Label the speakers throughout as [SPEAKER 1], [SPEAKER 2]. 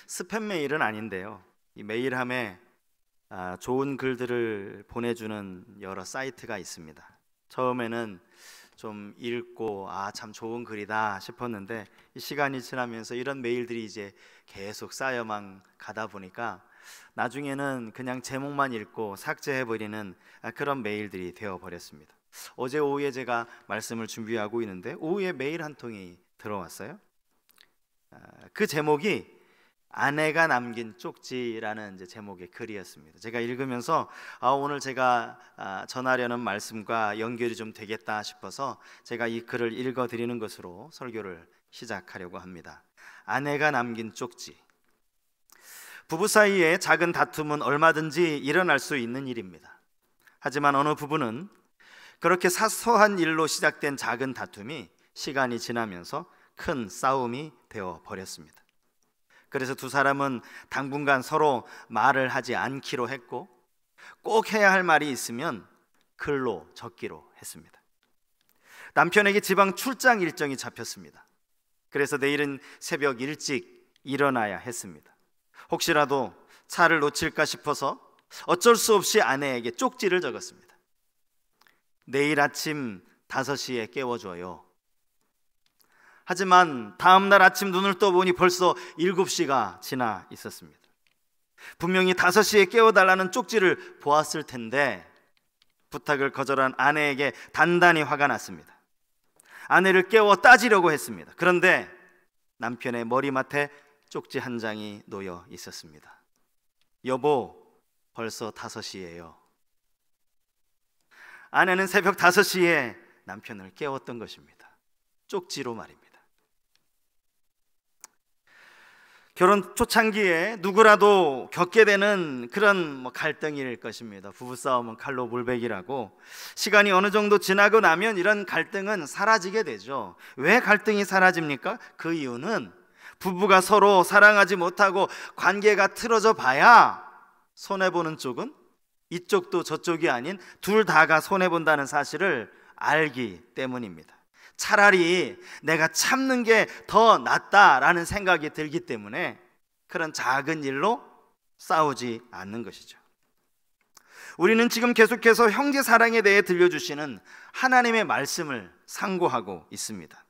[SPEAKER 1] 스팸 메일은 아닌데요, 이 메일함에 좋은 글들을 보내주는 여러 사이트가 있습니다. 처음에는 좀 읽고 참 좋은 글이다 싶었는데, 이 시간이 지나면서 이런 메일들이 이제 계속 쌓여만 가다 보니까 나중에는 그냥 제목만 읽고 삭제해버리는 그런 메일들이 되어버렸습니다. 어제 오후에 제가 말씀을 준비하고 있는데 오후에 메일 한 통이 들어왔어요. 그 제목이 아내가 남긴 쪽지라는 이제 제목의 글이었습니다. 제가 읽으면서 오늘 제가 전하려는 말씀과 연결이 좀 되겠다 싶어서 제가 이 글을 읽어드리는 것으로 설교를 시작하려고 합니다. 아내가 남긴 쪽지. 부부 사이에 작은 다툼은 얼마든지 일어날 수 있는 일입니다. 하지만 어느 부부는 그렇게 사소한 일로 시작된 작은 다툼이 시간이 지나면서 큰 싸움이 되어 버렸습니다. 그래서 두 사람은 당분간 서로 말을 하지 않기로 했고, 꼭 해야 할 말이 있으면 글로 적기로 했습니다. 남편에게 지방 출장 일정이 잡혔습니다. 그래서 내일은 새벽 일찍 일어나야 했습니다. 혹시라도 차를 놓칠까 싶어서 어쩔 수 없이 아내에게 쪽지를 적었습니다. 내일 아침 5시에 깨워줘요. 하지만 다음날 아침 눈을 떠보니 벌써 7시가 지나 있었습니다. 분명히 5시에 깨워달라는 쪽지를 보았을 텐데 부탁을 거절한 아내에게 단단히 화가 났습니다. 아내를 깨워 따지려고 했습니다. 그런데 남편의 머리맡에 쪽지 한 장이 놓여 있었습니다. 여보, 벌써 5시예요. 아내는 새벽 5시에 남편을 깨웠던 것입니다. 쪽지로 말입니다. 결혼 초창기에 누구라도 겪게 되는 그런 갈등일 것입니다. 부부싸움은 칼로 물베기라고. 시간이 어느 정도 지나고 나면 이런 갈등은 사라지게 되죠. 왜 갈등이 사라집니까? 그 이유는 부부가 서로 사랑하지 못하고 관계가 틀어져 봐야 손해보는 쪽은 이쪽도 저쪽이 아닌 둘 다가 손해본다는 사실을 알기 때문입니다. 차라리 내가 참는 게 더 낫다라는 생각이 들기 때문에 그런 작은 일로 싸우지 않는 것이죠. 우리는 지금 계속해서 형제 사랑에 대해 들려주시는 하나님의 말씀을 상고하고 있습니다.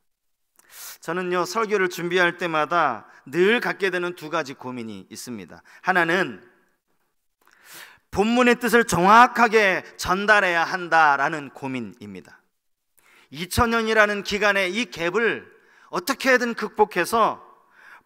[SPEAKER 1] 저는요, 설교를 준비할 때마다 늘 갖게 되는 두 가지 고민이 있습니다. 하나는 본문의 뜻을 정확하게 전달해야 한다라는 고민입니다. 2000년이라는 기간의 이 갭을 어떻게든 극복해서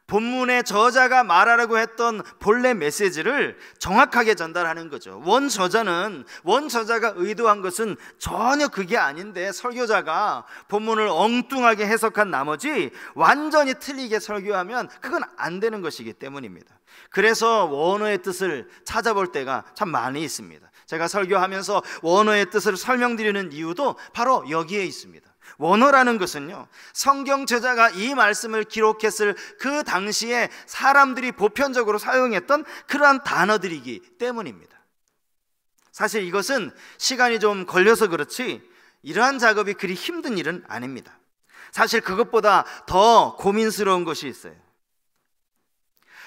[SPEAKER 1] 본문의 저자가 말하려고 했던 본래 메시지를 정확하게 전달하는 거죠. 원저자가 의도한 것은 전혀 그게 아닌데 설교자가 본문을 엉뚱하게 해석한 나머지 완전히 틀리게 설교하면 그건 안 되는 것이기 때문입니다. 그래서 원어의 뜻을 찾아볼 때가 참 많이 있습니다. 제가 설교하면서 원어의 뜻을 설명드리는 이유도 바로 여기에 있습니다. 원어라는 것은요, 성경 저자가 이 말씀을 기록했을 그 당시에 사람들이 보편적으로 사용했던 그러한 단어들이기 때문입니다. 사실 이것은 시간이 좀 걸려서 그렇지 이러한 작업이 그리 힘든 일은 아닙니다. 사실 그것보다 더 고민스러운 것이 있어요.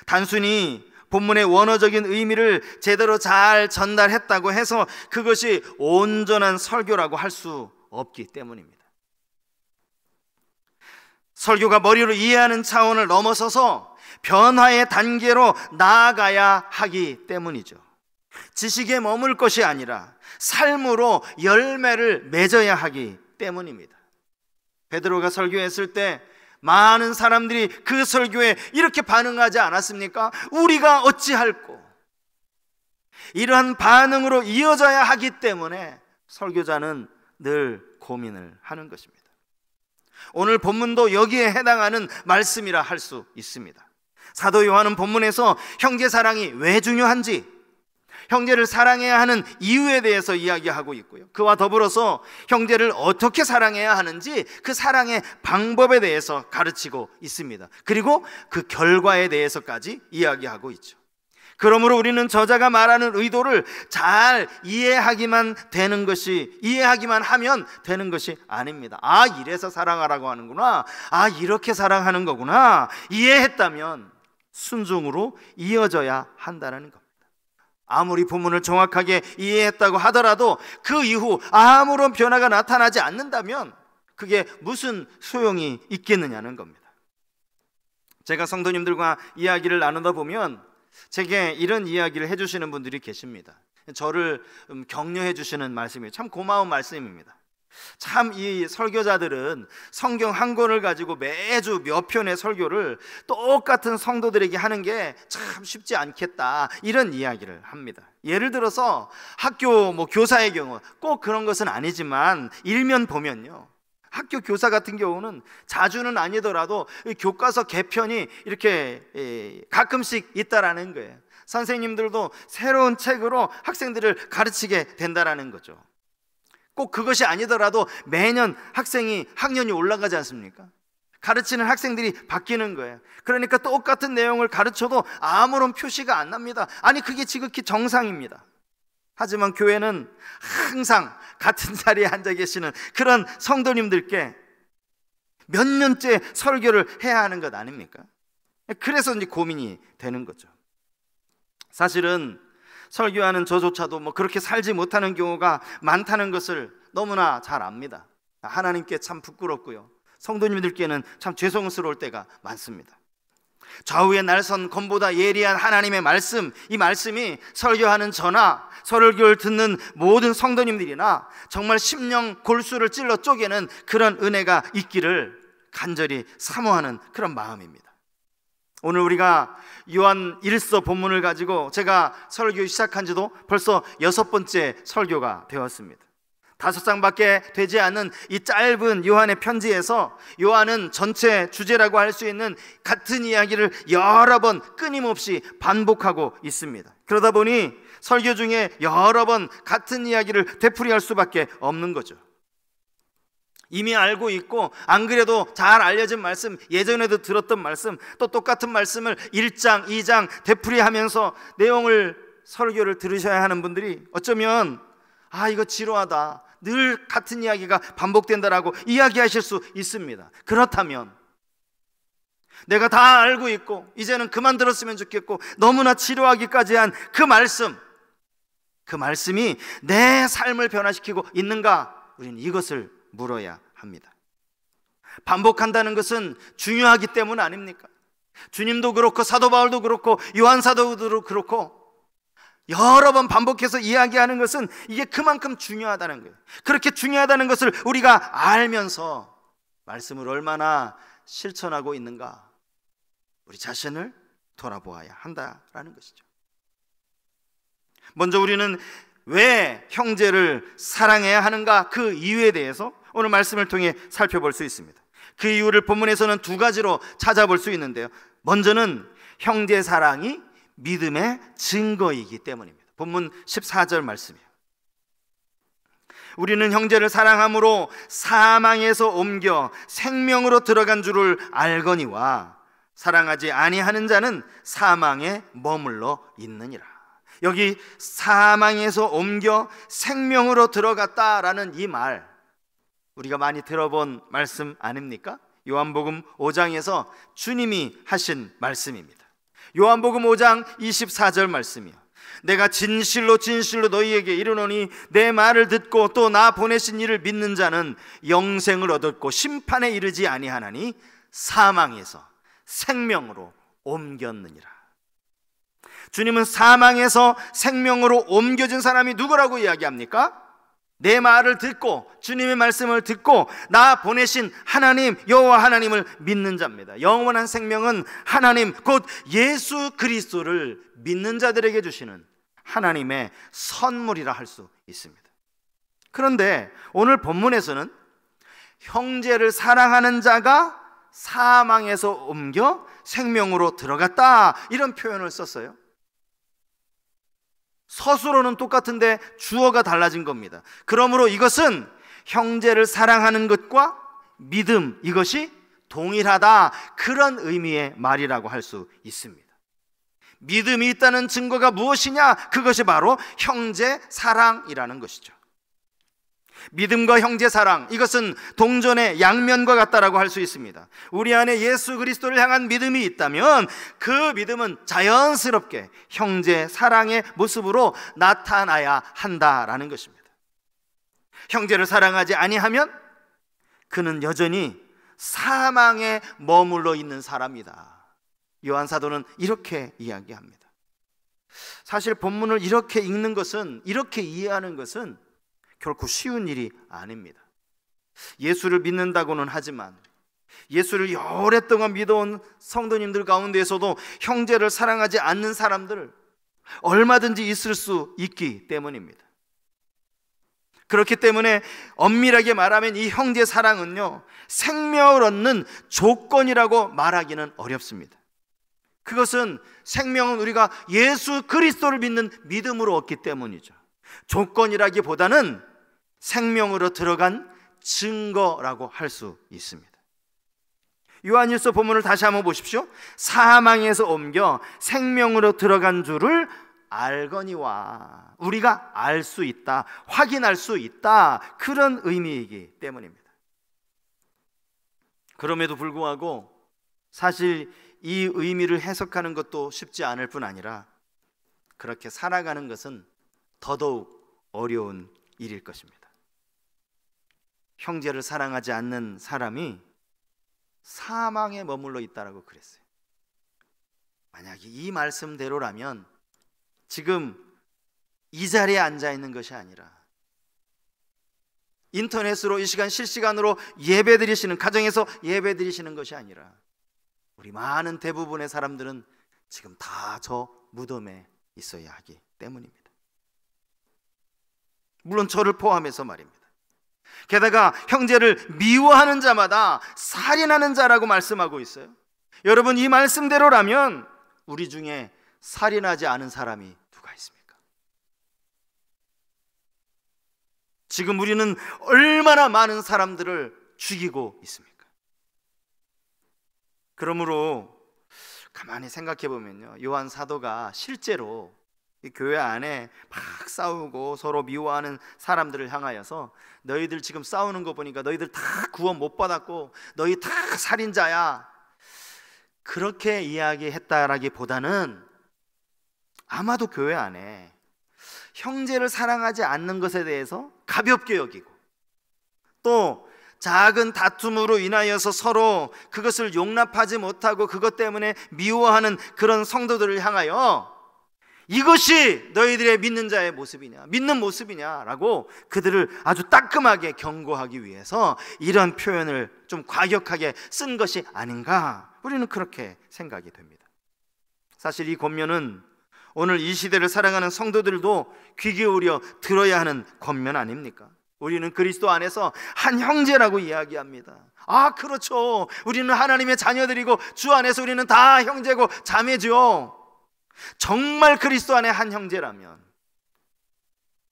[SPEAKER 1] 단순히 본문의 원어적인 의미를 제대로 잘 전달했다고 해서 그것이 온전한 설교라고 할 수 없기 때문입니다. 설교가 머리로 이해하는 차원을 넘어서서 변화의 단계로 나아가야 하기 때문이죠. 지식에 머물 것이 아니라 삶으로 열매를 맺어야 하기 때문입니다. 베드로가 설교했을 때 많은 사람들이 그 설교에 이렇게 반응하지 않았습니까? 우리가 어찌할꼬? 이러한 반응으로 이어져야 하기 때문에 설교자는 늘 고민을 하는 것입니다. 오늘 본문도 여기에 해당하는 말씀이라 할 수 있습니다. 사도 요한은 본문에서 형제 사랑이 왜 중요한지, 형제를 사랑해야 하는 이유에 대해서 이야기하고 있고요, 그와 더불어서 형제를 어떻게 사랑해야 하는지 그 사랑의 방법에 대해서 가르치고 있습니다. 그리고 그 결과에 대해서까지 이야기하고 있죠. 그러므로 우리는 저자가 말하는 의도를 잘 이해하기만 하면 되는 것이 아닙니다. 이래서 사랑하라고 하는구나, 이렇게 사랑하는 거구나, 이해했다면 순종으로 이어져야 한다는 겁니다. 아무리 본문을 정확하게 이해했다고 하더라도 그 이후 아무런 변화가 나타나지 않는다면 그게 무슨 소용이 있겠느냐는 겁니다. 제가 성도님들과 이야기를 나누다 보면 제게 이런 이야기를 해주시는 분들이 계십니다. 저를 격려해 주시는 말씀이에요. 참 고마운 말씀입니다. 참 이 설교자들은 성경 한 권을 가지고 매주 몇 편의 설교를 똑같은 성도들에게 하는 게 참 쉽지 않겠다, 이런 이야기를 합니다. 예를 들어서 학교 교사의 경우 꼭 그런 것은 아니지만 일면 보면요, 학교 교사 같은 경우는 자주는 아니더라도 교과서 개편이 이렇게 가끔씩 있다라는 거예요. 선생님들도 새로운 책으로 학생들을 가르치게 된다라는 거죠. 꼭 그것이 아니더라도 매년 학년이 올라가지 않습니까? 가르치는 학생들이 바뀌는 거예요. 그러니까 똑같은 내용을 가르쳐도 아무런 표시가 안 납니다. 아니, 그게 지극히 정상입니다. 하지만 교회는 항상 같은 자리에 앉아 계시는 그런 성도님들께 몇 년째 설교를 해야 하는 것 아닙니까? 그래서 이제 고민이 되는 거죠. 사실은 설교하는 저조차도 그렇게 살지 못하는 경우가 많다는 것을 너무나 잘 압니다. 하나님께 참 부끄럽고요, 성도님들께는 참 죄송스러울 때가 많습니다. 좌우의 날선 검보다 예리한 하나님의 말씀, 이 말씀이 설교하는 저나 설교를 듣는 모든 성도님들이나 정말 심령 골수를 찔러 쪼개는 그런 은혜가 있기를 간절히 사모하는 그런 마음입니다. 오늘 우리가 요한 1서 본문을 가지고 제가 설교 시작한 지도 벌써 6번째 설교가 되었습니다. 5장밖에 되지 않은 이 짧은 요한의 편지에서 요한은 전체 주제라고 할 수 있는 같은 이야기를 여러 번 끊임없이 반복하고 있습니다. 그러다 보니 설교 중에 여러 번 같은 이야기를 되풀이할 수밖에 없는 거죠. 이미 알고 있고 안 그래도 잘 알려진 말씀, 예전에도 들었던 말씀, 또 똑같은 말씀을 1장, 2장 되풀이하면서 설교를 들으셔야 하는 분들이 어쩌면 이거 지루하다, 늘 같은 이야기가 반복된다라고 이야기하실 수 있습니다. 그렇다면 내가 다 알고 있고 이제는 그만 들었으면 좋겠고 너무나 지루하기까지 한 그 말씀이 내 삶을 변화시키고 있는가? 우리는 이것을 물어야 합니다. 반복한다는 것은 중요하기 때문 아닙니까? 주님도 그렇고 사도 바울도 그렇고 요한 사도도 그렇고 여러 번 반복해서 이야기하는 것은 이게 그만큼 중요하다는 거예요. 그렇게 중요하다는 것을 우리가 알면서 말씀을 얼마나 실천하고 있는가, 우리 자신을 돌아보아야 한다라는 것이죠. 먼저 우리는 왜 형제를 사랑해야 하는가, 그 이유에 대해서 오늘 말씀을 통해 살펴볼 수 있습니다. 그 이유를 본문에서는 2가지로 찾아볼 수 있는데요, 먼저는 형제 사랑이 믿음의 증거이기 때문입니다. 본문 14절 말씀이에요. 우리는 형제를 사랑함으로 사망에서 옮겨 생명으로 들어간 줄을 알거니와 사랑하지 아니하는 자는 사망에 머물러 있느니라. 여기 사망에서 옮겨 생명으로 들어갔다라는 이 말, 우리가 많이 들어본 말씀 아닙니까? 요한복음 5장에서 주님이 하신 말씀입니다. 요한복음 5장 24절 말씀이요, 내가 진실로 진실로 너희에게 이르노니 내 말을 듣고 또 나 보내신 이를 믿는 자는 영생을 얻었고 심판에 이르지 아니하나니 사망에서 생명으로 옮겼느니라. 주님은 사망에서 생명으로 옮겨진 사람이 누구라고 이야기합니까? 내 말을 듣고, 주님의 말씀을 듣고 나 보내신 하나님, 여호와 하나님을 믿는 자입니다. 영원한 생명은 하나님 곧 예수 그리스도를 믿는 자들에게 주시는 하나님의 선물이라 할 수 있습니다. 그런데 오늘 본문에서는 형제를 사랑하는 자가 사망에서 옮겨 생명으로 들어갔다, 이런 표현을 썼어요. 서술어는 똑같은데 주어가 달라진 겁니다. 그러므로 이것은 형제를 사랑하는 것과 믿음, 이것이 동일하다, 그런 의미의 말이라고 할 수 있습니다. 믿음이 있다는 증거가 무엇이냐? 그것이 바로 형제 사랑이라는 것이죠. 믿음과 형제 사랑, 이것은 동전의 양면과 같다라고 할 수 있습니다. 우리 안에 예수 그리스도를 향한 믿음이 있다면 그 믿음은 자연스럽게 형제 사랑의 모습으로 나타나야 한다라는 것입니다. 형제를 사랑하지 아니하면 그는 여전히 사망에 머물러 있는 사람이다. 요한 사도는 이렇게 이야기합니다. 사실 본문을 이렇게 읽는 것은, 이렇게 이해하는 것은 결코 쉬운 일이 아닙니다. 예수를 믿는다고는 하지만 예수를 오랫동안 믿어온 성도님들 가운데에서도 형제를 사랑하지 않는 사람들 얼마든지 있을 수 있기 때문입니다. 그렇기 때문에 엄밀하게 말하면 이 형제 사랑은요, 생명을 얻는 조건이라고 말하기는 어렵습니다. 그것은 생명은 우리가 예수 그리스도를 믿는 믿음으로 얻기 때문이죠. 조건이라기보다는 생명으로 들어간 증거라고 할 수 있습니다. 요한일서 본문을 다시 한번 보십시오. 사망에서 옮겨 생명으로 들어간 줄을 알거니와, 우리가 알 수 있다, 확인할 수 있다, 그런 의미이기 때문입니다. 그럼에도 불구하고 사실 이 의미를 해석하는 것도 쉽지 않을 뿐 아니라 그렇게 살아가는 것은 더더욱 어려운 일일 것입니다. 형제를 사랑하지 않는 사람이 사망에 머물러 있다라고 그랬어요. 만약에 이 말씀대로라면 지금 이 자리에 앉아 있는 것이 아니라 인터넷으로 이 시간 실시간으로 예배 드리시는, 가정에서 예배 드리시는 것이 아니라 우리 많은 대부분의 사람들은 지금 다 저 무덤에 있어야 하기 때문입니다. 물론 저를 포함해서 말입니다. 게다가 형제를 미워하는 자마다 살인하는 자라고 말씀하고 있어요. 여러분, 이 말씀대로라면 우리 중에 살인하지 않은 사람이 누가 있습니까? 지금 우리는 얼마나 많은 사람들을 죽이고 있습니까? 그러므로 가만히 생각해 보면요, 요한 사도가 실제로 이 교회 안에 막 싸우고 서로 미워하는 사람들을 향하여서 너희들 지금 싸우는 거 보니까 너희들 다 구원 못 받았고 너희 다 살인자야, 그렇게 이야기했다라기보다는 아마도 교회 안에 형제를 사랑하지 않는 것에 대해서 가볍게 여기고 또 작은 다툼으로 인하여서 서로 그것을 용납하지 못하고 그것 때문에 미워하는 그런 성도들을 향하여 이것이 너희들의 믿는 자의 모습이냐, 믿는 모습이냐라고 그들을 아주 따끔하게 경고하기 위해서 이런 표현을 좀 과격하게 쓴 것이 아닌가, 우리는 그렇게 생각이 됩니다. 사실 이 권면은 오늘 이 시대를 살아가는 성도들도 귀 기울여 들어야 하는 권면 아닙니까? 우리는 그리스도 안에서 한 형제라고 이야기합니다. 아, 그렇죠. 우리는 하나님의 자녀들이고 주 안에서 우리는 다 형제고 자매죠. 정말 그리스도 안에 한 형제라면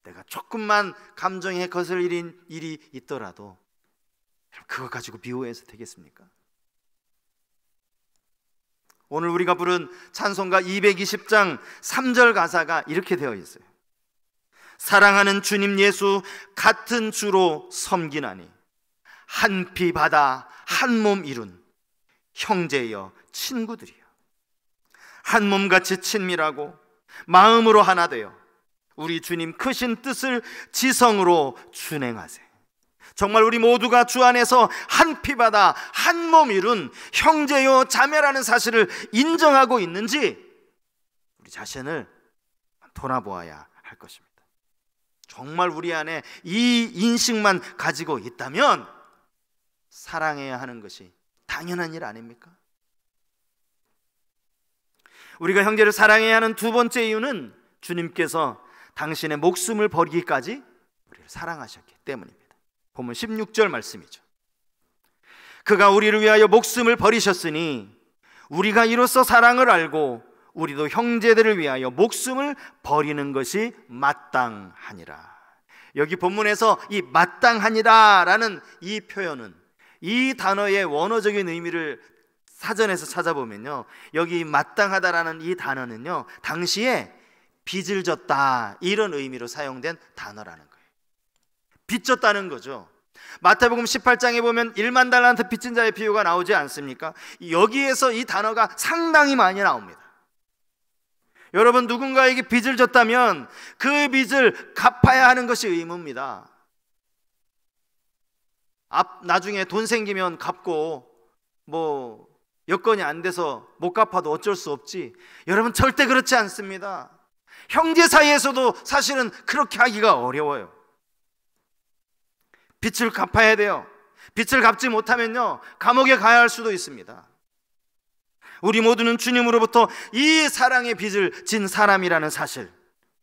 [SPEAKER 1] 내가 조금만 감정에 거슬린 일이 있더라도 그거 가지고 미워해서 되겠습니까? 오늘 우리가 부른 찬송가 220장 3절 가사가 이렇게 되어 있어요. 사랑하는 주님 예수 같은 주로 섬기나니 한 피 받아 한 몸 이룬 형제여 친구들이여, 한 몸같이 친밀하고 마음으로 하나 되어 우리 주님 크신 뜻을 지성으로 준행하세. 정말 우리 모두가 주 안에서 한 피 받아 한 몸 이룬 형제요 자매라는 사실을 인정하고 있는지 우리 자신을 돌아보아야 할 것입니다. 정말 우리 안에 이 인식만 가지고 있다면 사랑해야 하는 것이 당연한 일 아닙니까? 우리가 형제를 사랑해야 하는 두 번째 이유는 주님께서 당신의 목숨을 버리기까지 우리를 사랑하셨기 때문입니다. 보면 16절 말씀이죠. 그가 우리를 위하여 목숨을 버리셨으니 우리가 이로써 사랑을 알고 우리도 형제들을 위하여 목숨을 버리는 것이 마땅하니라. 여기 본문에서 이 마땅하니라라는 이 표현은, 이 단어의 원어적인 의미를 사전에서 찾아보면요, 여기 마땅하다라는 이 단어는요, 당시에 빚을 졌다 이런 의미로 사용된 단어라는 거예요. 빚졌다는 거죠. 마태복음 18장에 보면 1만 달란트 빚진 자의 비유가 나오지 않습니까? 여기에서 이 단어가 상당히 많이 나옵니다. 여러분, 누군가에게 빚을 졌다면 그 빚을 갚아야 하는 것이 의무입니다. 나중에 돈 생기면 갚고 여건이 안 돼서 못 갚아도 어쩔 수 없지. 여러분, 절대 그렇지 않습니다. 형제 사이에서도 사실은 그렇게 하기가 어려워요. 빚을 갚아야 돼요. 빚을 갚지 못하면요, 감옥에 가야 할 수도 있습니다. 우리 모두는 주님으로부터 이 사랑의 빚을 진 사람이라는 사실,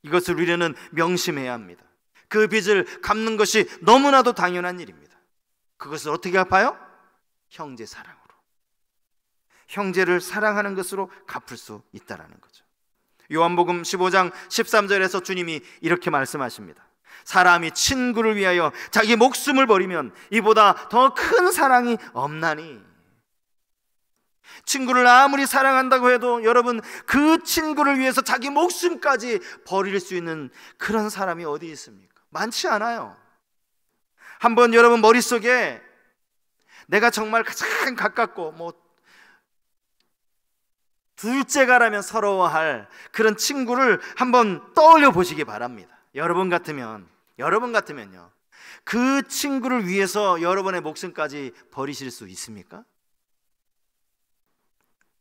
[SPEAKER 1] 이것을 우리는 명심해야 합니다. 그 빚을 갚는 것이 너무나도 당연한 일입니다. 그것을 어떻게 갚아요? 형제 사랑으로. 형제를 사랑하는 것으로 갚을 수 있다는 거죠. 요한복음 15장 13절에서 주님이 이렇게 말씀하십니다. 사람이 친구를 위하여 자기 목숨을 버리면 이보다 더 큰 사랑이 없나니. 친구를 아무리 사랑한다고 해도 여러분, 그 친구를 위해서 자기 목숨까지 버릴 수 있는 그런 사람이 어디 있습니까? 많지 않아요. 한번 여러분 머릿속에 내가 정말 가장 가깝고 둘째가라면 서러워할 그런 친구를 한번 떠올려 보시기 바랍니다. 여러분 같으면요, 그 친구를 위해서 여러분의 목숨까지 버리실 수 있습니까?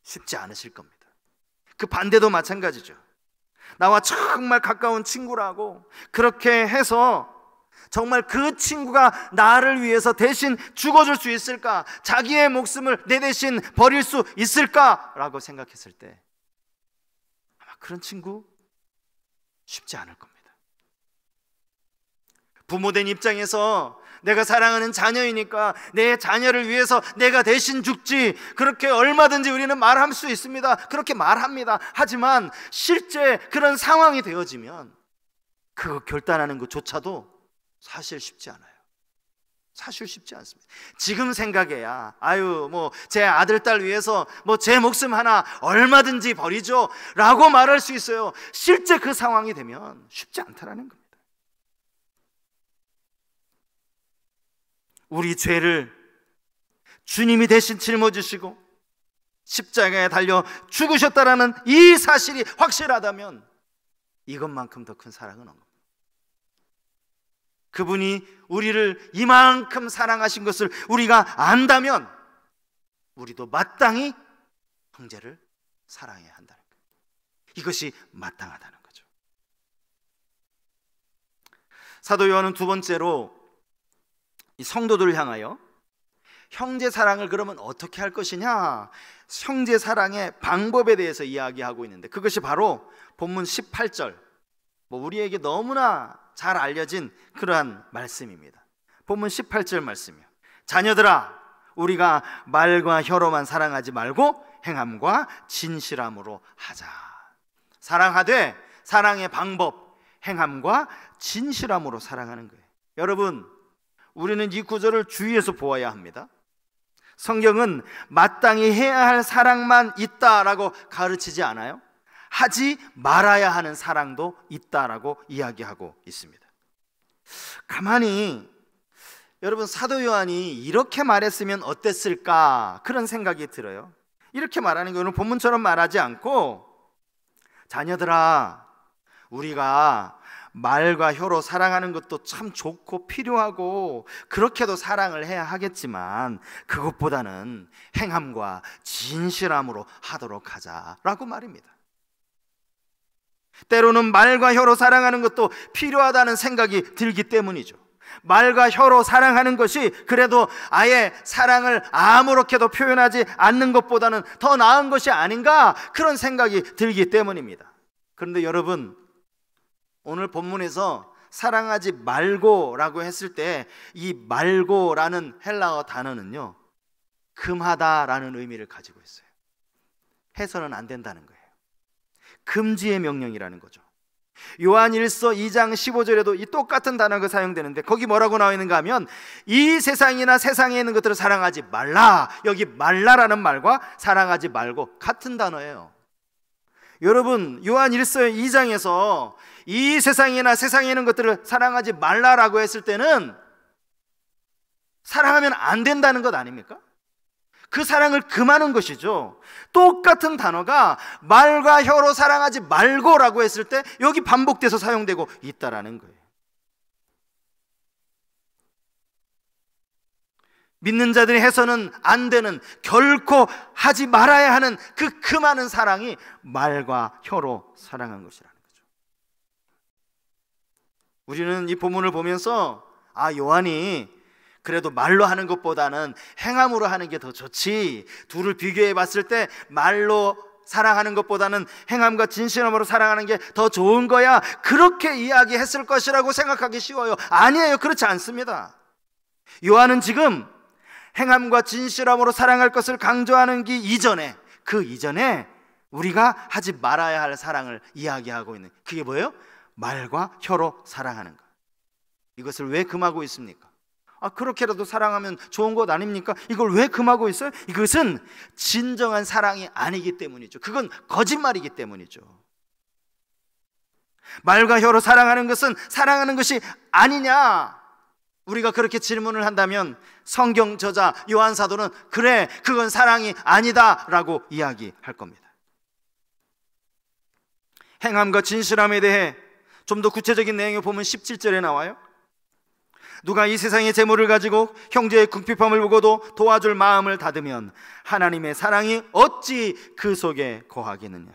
[SPEAKER 1] 쉽지 않으실 겁니다. 그 반대도 마찬가지죠. 나와 정말 가까운 친구라고 그렇게 해서 정말 그 친구가 나를 위해서 대신 죽어줄 수 있을까? 자기의 목숨을 내 대신 버릴 수 있을까? 라고 생각했을 때 아마 그런 친구 쉽지 않을 겁니다. 부모된 입장에서 내가 사랑하는 자녀이니까 내 자녀를 위해서 내가 대신 죽지, 그렇게 얼마든지 우리는 말할 수 있습니다. 그렇게 말합니다. 하지만 실제 그런 상황이 되어지면 그거 결단하는 것조차도 사실 쉽지 않아요. 사실 쉽지 않습니다. 지금 생각해야 제 아들 딸 위해서 제 목숨 하나 얼마든지 버리죠 라고 말할 수 있어요. 실제 그 상황이 되면 쉽지 않다라는 겁니다. 우리 죄를 주님이 대신 짊어지시고 십자가에 달려 죽으셨다라는 이 사실이 확실하다면 이것만큼 더 큰 사랑은 없는 겁니다. 그분이 우리를 이만큼 사랑하신 것을 우리가 안다면 우리도 마땅히 형제를 사랑해야 한다는 거예요. 이것이 마땅하다는 거죠. 사도 요한은 두 번째로 이 성도들을 향하여 형제 사랑을 그러면 어떻게 할 것이냐, 형제 사랑의 방법에 대해서 이야기하고 있는데, 그것이 바로 본문 18절, 우리에게 너무나 잘 알려진 그러한 말씀입니다. 본문 18절 말씀이요. 자녀들아, 우리가 말과 혀로만 사랑하지 말고 행함과 진실함으로 하자. 사랑하되 사랑의 방법, 행함과 진실함으로 사랑하는 거예요. 여러분, 우리는 이 구절을 주의해서 보아야 합니다. 성경은 마땅히 해야 할 사랑만 있다라고 가르치지 않아요. 하지 말아야 하는 사랑도 있다라고 이야기하고 있습니다. 가만히 여러분, 사도 요한이 이렇게 말했으면 어땠을까, 그런 생각이 들어요. 이렇게 말하는 게 오늘 본문처럼 말하지 않고, 자녀들아, 우리가 말과 혀로 사랑하는 것도 참 좋고 필요하고 그렇게도 사랑을 해야 하겠지만 그것보다는 행함과 진실함으로 하도록 하자라고 말입니다. 때로는 말과 혀로 사랑하는 것도 필요하다는 생각이 들기 때문이죠. 말과 혀로 사랑하는 것이 그래도 아예 사랑을 아무렇게도 표현하지 않는 것보다는 더 나은 것이 아닌가, 그런 생각이 들기 때문입니다. 그런데 여러분, 오늘 본문에서 사랑하지 말고라고 했을 때 이 말고라는 헬라어 단어는요, 금하다라는 의미를 가지고 있어요. 해서는 안 된다는 거예요. 금지의 명령이라는 거죠. 요한일서 2장 15절에도 이 똑같은 단어가 사용되는데 거기 뭐라고 나와 있는가 하면, 이 세상이나 세상에 있는 것들을 사랑하지 말라. 여기 말라라는 말과 사랑하지 말고 같은 단어예요. 여러분, 요한 1서 2장에서 이 세상이나 세상에 있는 것들을 사랑하지 말라라고 했을 때는 사랑하면 안 된다는 것 아닙니까? 그 사랑을 금하는 것이죠. 똑같은 단어가 말과 혀로 사랑하지 말고라고 했을 때 여기 반복돼서 사용되고 있다라는 거예요. 믿는 자들이 해서는 안 되는, 결코 하지 말아야 하는 그 많은 사랑이 말과 혀로 사랑한 것이라는 거죠. 우리는 이 본문을 보면서 요한이 그래도 말로 하는 것보다는 행함으로 하는 게 더 좋지, 둘을 비교해 봤을 때 말로 사랑하는 것보다는 행함과 진실함으로 사랑하는 게 더 좋은 거야, 그렇게 이야기했을 것이라고 생각하기 쉬워요. 아니에요. 그렇지 않습니다. 요한은 지금 행함과 진실함으로 사랑할 것을 강조하는 그 이전에 우리가 하지 말아야 할 사랑을 이야기하고 있는, 그게 뭐예요? 말과 혀로 사랑하는 것. 이것을 왜 금하고 있습니까? 그렇게라도 사랑하면 좋은 것 아닙니까? 이걸 왜 금하고 있어요? 이것은 진정한 사랑이 아니기 때문이죠. 그건 거짓말이기 때문이죠. 말과 혀로 사랑하는 것은 사랑하는 것이 아니냐? 우리가 그렇게 질문을 한다면 성경 저자 요한 사도는 그래, 그건 사랑이 아니다 라고 이야기할 겁니다. 행함과 진실함에 대해 좀 더 구체적인 내용을 보면 17절에 나와요. 누가 이 세상의 재물을 가지고 형제의 궁핍함을 보고도 도와줄 마음을 닫으면 하나님의 사랑이 어찌 그 속에 거하겠느냐.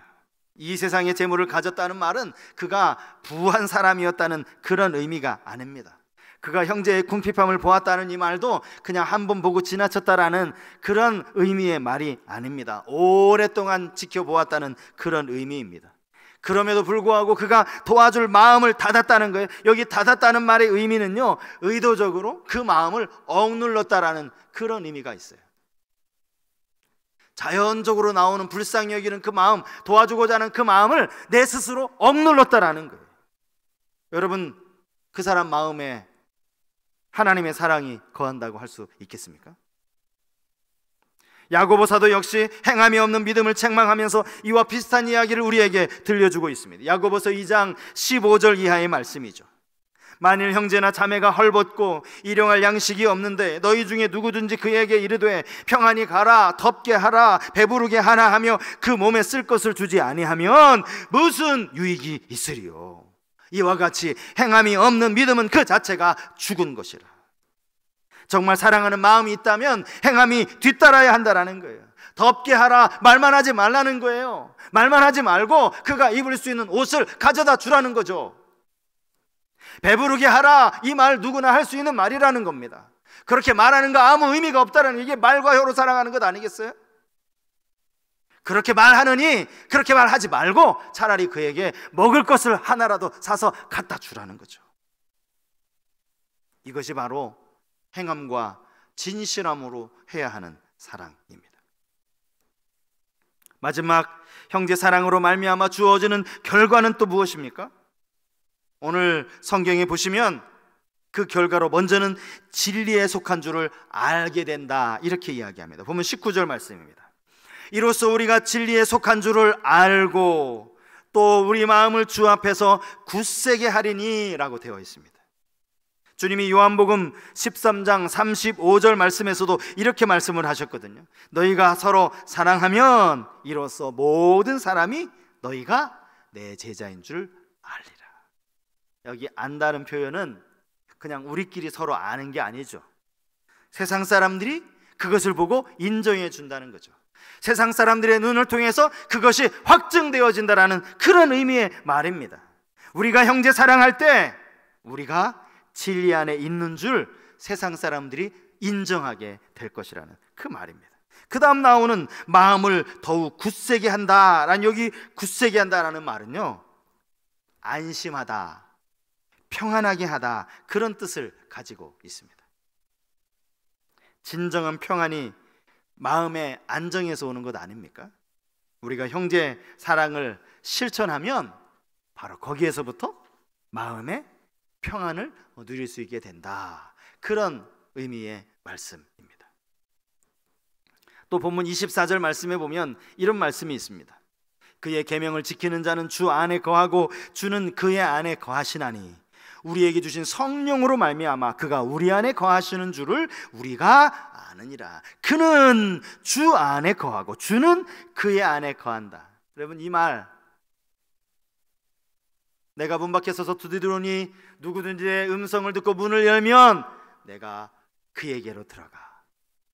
[SPEAKER 1] 이 세상의 재물을 가졌다는 말은 그가 부한 사람이었다는 그런 의미가 아닙니다. 그가 형제의 궁핍함을 보았다는 이 말도 그냥 한 번 보고 지나쳤다라는 그런 의미의 말이 아닙니다. 오랫동안 지켜보았다는 그런 의미입니다. 그럼에도 불구하고 그가 도와줄 마음을 닫았다는 거예요. 여기 닫았다는 말의 의미는요, 의도적으로 그 마음을 억눌렀다라는 그런 의미가 있어요. 자연적으로 나오는 불쌍히 여기는 그 마음, 도와주고자 하는 그 마음을 내 스스로 억눌렀다라는 거예요. 여러분, 그 사람 마음에 하나님의 사랑이 거한다고 할 수 있겠습니까? 야고보 사도 역시 행함이 없는 믿음을 책망하면서 이와 비슷한 이야기를 우리에게 들려주고 있습니다. 야고보서 2장 15절 이하의 말씀이죠. 만일 형제나 자매가 헐벗고 일용할 양식이 없는데 너희 중에 누구든지 그에게 이르되 평안히 가라, 덥게 하라, 배부르게 하나 하며 그 몸에 쓸 것을 주지 아니하면 무슨 유익이 있으리요. 이와 같이 행함이 없는 믿음은 그 자체가 죽은 것이라. 정말 사랑하는 마음이 있다면 행함이 뒤따라야 한다라는 거예요. 덥게 하라 말만 하지 말라는 거예요. 말만 하지 말고 그가 입을 수 있는 옷을 가져다 주라는 거죠. 배부르게 하라, 이 말 누구나 할 수 있는 말이라는 겁니다. 그렇게 말하는 거 아무 의미가 없다라는, 이게 말과 혀로 사랑하는 것 아니겠어요? 그렇게 말하느니 그렇게 말하지 말고 차라리 그에게 먹을 것을 하나라도 사서 갖다 주라는 거죠. 이것이 바로 행함과 진실함으로 해야 하는 사랑입니다. 마지막 형제 사랑으로 말미암아 주어지는 결과는 또 무엇입니까? 오늘 성경에 보시면 그 결과로 먼저는 진리에 속한 줄을 알게 된다, 이렇게 이야기합니다. 보면 19절 말씀입니다. 이로써 우리가 진리에 속한 줄을 알고 또 우리 마음을 주 앞에서 굳세게 하리니 라고 되어 있습니다. 주님이 요한복음 13장 35절 말씀에서도 이렇게 말씀을 하셨거든요. 너희가 서로 사랑하면 이로써 모든 사람이 너희가 내 제자인 줄 알리라. 여기 안다는 표현은 그냥 우리끼리 서로 아는 게 아니죠. 세상 사람들이 그것을 보고 인정해 준다는 거죠. 세상 사람들의 눈을 통해서 그것이 확증되어진다라는 그런 의미의 말입니다. 우리가 형제 사랑할 때 우리가 진리 안에 있는 줄 세상 사람들이 인정하게 될 것이라는 그 말입니다. 그 다음 나오는 마음을 더욱 굳세게 한다라는, 여기 굳세게 한다라는 말은요, 안심하다, 평안하게 하다, 그런 뜻을 가지고 있습니다. 진정한 평안이 마음의 안정에서 오는 것 아닙니까? 우리가 형제 사랑을 실천하면 바로 거기에서부터 마음의 평안을 누릴 수 있게 된다, 그런 의미의 말씀입니다. 또 본문 24절 말씀에 보면 이런 말씀이 있습니다. 그의 계명을 지키는 자는 주 안에 거하고 주는 그의 안에 거하시나니 우리에게 주신 성령으로 말미암아 그가 우리 안에 거하시는 줄을 우리가 아느니라. 그는 주 안에 거하고 주는 그의 안에 거한다. 여러분, 이 말, 내가 문 밖에 서서 두드리노니 누구든지 내 음성을 듣고 문을 열면 내가 그에게로 들어가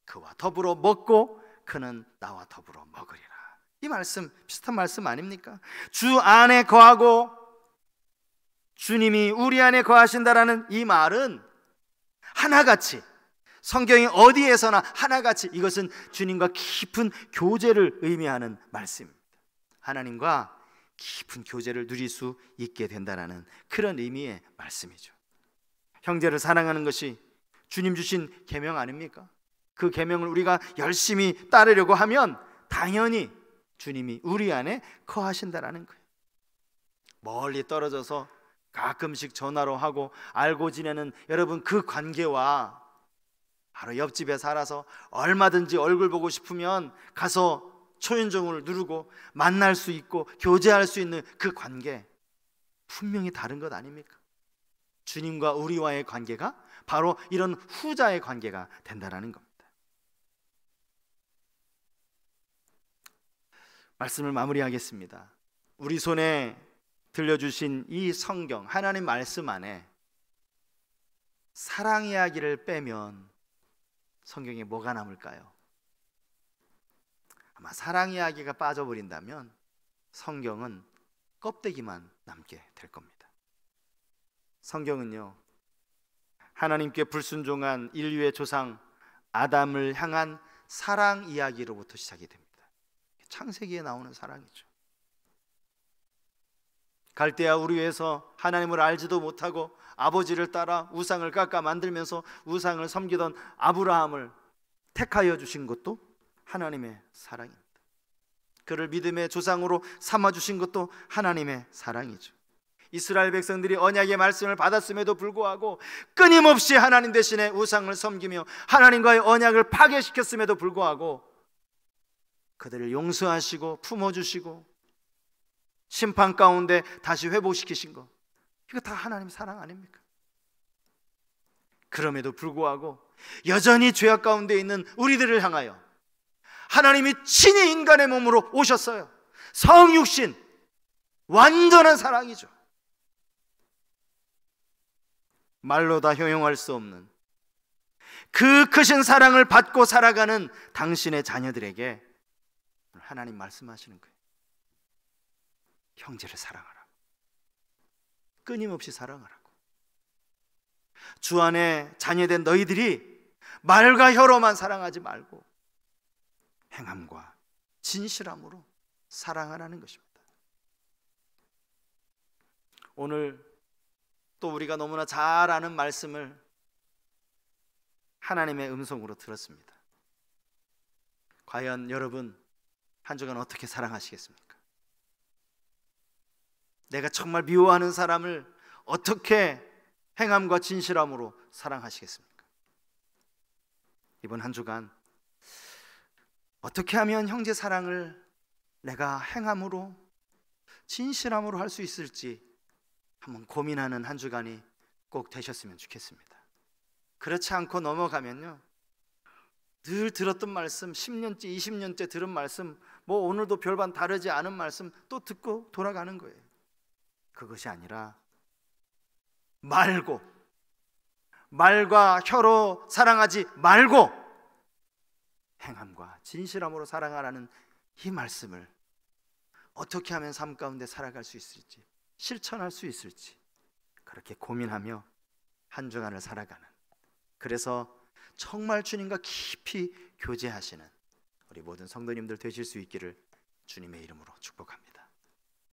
[SPEAKER 1] 그와 더불어 먹고 그는 나와 더불어 먹으리라. 이 말씀 비슷한 말씀 아닙니까? 주 안에 거하고 주님이 우리 안에 거하신다라는 이 말은 하나같이, 성경이 어디에서나 하나같이 이것은 주님과 깊은 교제를 의미하는 말씀입니다. 하나님과 깊은 교제를 누릴 수 있게 된다는 그런 의미의 말씀이죠. 형제를 사랑하는 것이 주님 주신 계명 아닙니까? 그 계명을 우리가 열심히 따르려고 하면 당연히 주님이 우리 안에 거하신다라는 거예요. 멀리 떨어져서 가끔씩 전화로 하고 알고 지내는 여러분, 그 관계와 바로 옆집에 살아서 얼마든지 얼굴 보고 싶으면 가서 초인종을 누르고 만날 수 있고 교제할 수 있는 그 관계, 분명히 다른 것 아닙니까? 주님과 우리와의 관계가 바로 이런 후자의 관계가 된다는 겁니다. 말씀을 마무리하겠습니다. 우리 손에 들려주신 이 성경, 하나님 말씀 안에 사랑 이야기를 빼면 성경에 뭐가 남을까요? 아마 사랑 이야기가 빠져버린다면 성경은 껍데기만 남게 될 겁니다. 성경은요, 하나님께 불순종한 인류의 조상 아담을 향한 사랑 이야기로부터 시작이 됩니다. 창세기에 나오는 사랑이죠. 갈대아 우르에서 하나님을 알지도 못하고 아버지를 따라 우상을 깎아 만들면서 우상을 섬기던 아브라함을 택하여 주신 것도 하나님의 사랑입니다. 그를 믿음의 조상으로 삼아주신 것도 하나님의 사랑이죠. 이스라엘 백성들이 언약의 말씀을 받았음에도 불구하고 끊임없이 하나님 대신에 우상을 섬기며 하나님과의 언약을 파괴시켰음에도 불구하고 그들을 용서하시고 품어주시고 심판 가운데 다시 회복시키신 것, 이거 다 하나님 사랑 아닙니까? 그럼에도 불구하고 여전히 죄악 가운데 있는 우리들을 향하여 하나님이 친히 인간의 몸으로 오셨어요. 성육신, 완전한 사랑이죠. 말로 다 형용할 수 없는 그 크신 사랑을 받고 살아가는 당신의 자녀들에게 하나님 말씀하시는 거예요. 형제를 사랑하라고, 끊임없이 사랑하라고. 주 안에 자녀된 너희들이 말과 혀로만 사랑하지 말고 행함과 진실함으로 사랑하라는 것입니다. 오늘 또 우리가 너무나 잘 아는 말씀을 하나님의 음성으로 들었습니다. 과연 여러분 한 주간 어떻게 사랑하시겠습니까? 내가 정말 미워하는 사람을 어떻게 행함과 진실함으로 사랑하시겠습니까? 이번 한 주간 어떻게 하면 형제 사랑을 내가 행함으로 진실함으로 할 수 있을지 한번 고민하는 한 주간이 꼭 되셨으면 좋겠습니다. 그렇지 않고 넘어가면요, 늘 들었던 말씀, 10년째 20년째 들은 말씀, 뭐 오늘도 별반 다르지 않은 말씀 또 듣고 돌아가는 거예요. 그것이 아니라 말과 혀로 사랑하지 말고 행함과 진실함으로 사랑하라는 이 말씀을 어떻게 하면 삶 가운데 살아갈 수 있을지, 실천할 수 있을지 그렇게 고민하며 한 주간을 살아가는, 그래서 정말 주님과 깊이 교제하시는 우리 모든 성도님들 되실 수 있기를 주님의 이름으로 축복합니다.